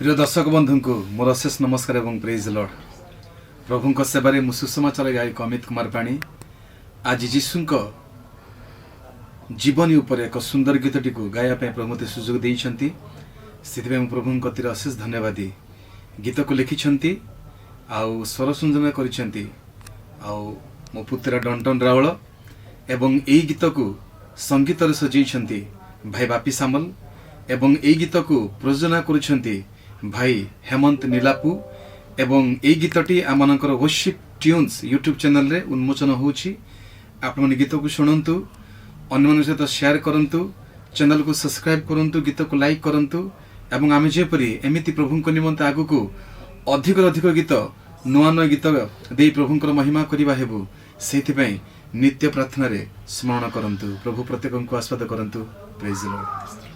प्रिय दर्शक बंधु को मोर अशेष नमस्कार एवं प्रेज लॉर्ड। प्रभु सेवारे मु सुसमाचार गायक अमित कुमार पाणी आज जीशु जीवनी उपर एक सुंदर गीतटी को गाया प्रभु मते सुजोग देइछंती। सेति मु प्रभु कतिर अशेष धन्यवादी। गीत को लिखिछंती आउ स्वर संयोजन करिछंती आउ मो पुत्र डॉन्टन राउलो एवं एई गीत को संगीत रे सजेइछंती भाई बापी सामल एवं एई गीत को प्रयोजना करिछंती भाई हेमंत नीलापू एवं एई गीतटी आमनकर वर्शिप ट्यून्स यूट्यूब चैनल रे उन्मोचन होउछि। आपण गीत को शुणंतु, अन्य मन सहित शेयर करंतु, चैनल को सब्सक्राइब करंतु, गीत को लाइक करंतु एवं आमे जेपरि एमिति प्रभुंक निमंते आगु को अधिक अधिक गीत नुआ नुआ गीत दे प्रभुंकर महिमा करिबा हेबु सेति पई नित्य प्रार्थना रे स्मरण करंतु। प्रभु प्रत्येक को आशीर्वाद करंतु। Praise the Lord.